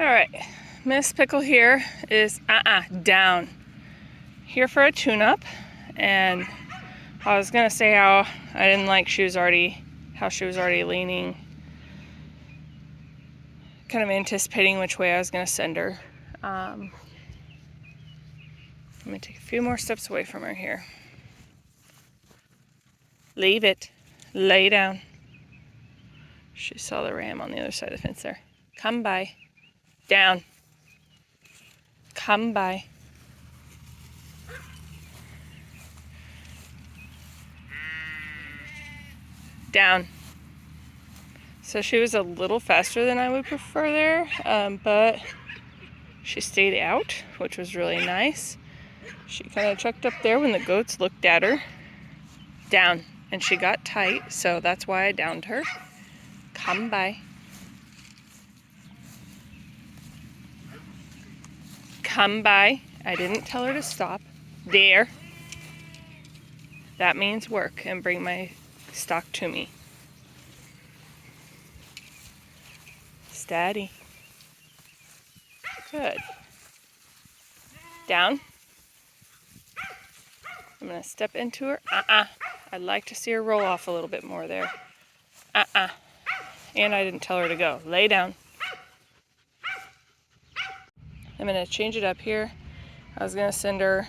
Alright, Miss Pickle here is down. Here for a tune-up, and I was gonna say how I didn't like she was already leaning, kind of anticipating which way I was gonna send her. I'm gonna take a few more steps away from her here. Leave it. Lay down. She saw the ram on the other side of the fence there. Come by. Down. Come by. Down. So she was a little faster than I would prefer there, but she stayed out, which was really nice. She kind of checked up there when the goats looked at her. Down. And she got tight, so that's why I downed her. Come by. Come by. I didn't tell her to stop. There. That means work, and bring my stock to me. Steady. Good. Down. I'm going to step into her. I'd like to see her roll off a little bit more there. And I didn't tell her to go. Lay down. I'm going to change it up here. I was going to send her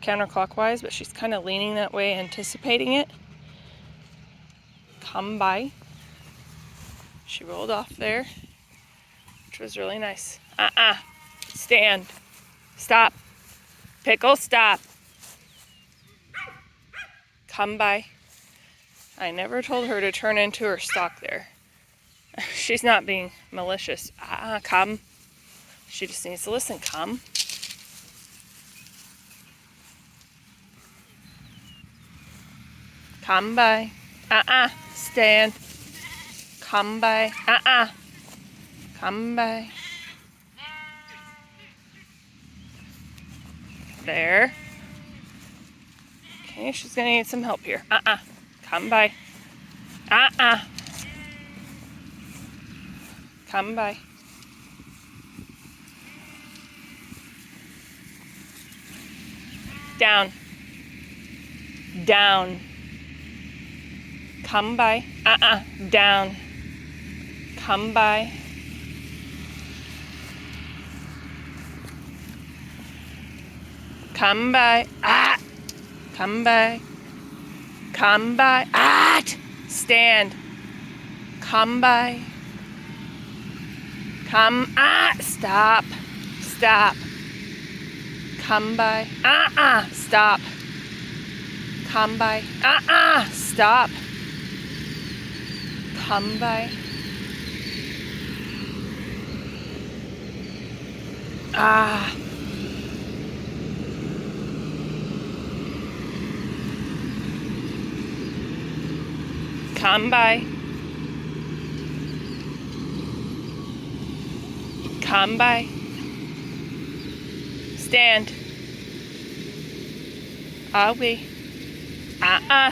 counterclockwise, but she's kind of leaning that way, anticipating it. Come by. She rolled off there, which was really nice. Stand. Stop. Pickle, stop. Come by. I never told her to turn into her stock there. She's not being malicious. Come. She just needs to listen. Come. Come by. Stand. Come by. Come by. There. Okay, she's gonna need some help here. Come by. Come by. Down. Down. Come by. Down. Come by. Come by. Come by. Come by. Stand. Come by. Come. Stop. Stop. Come by. Stop. Come by. Stop. Come by. Come by. Come by. Stand. Away.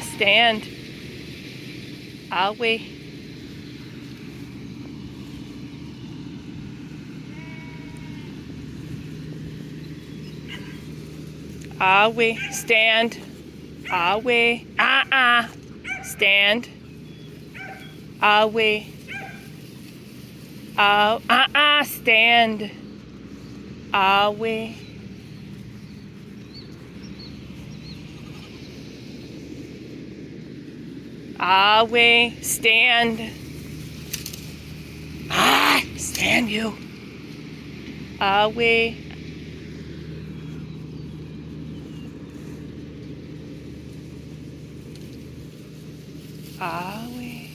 Stand. Away. Away. Stand. Away. Stand. Away. Stand. Away. Away. Stand. Stand you. Away. Away.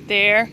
There.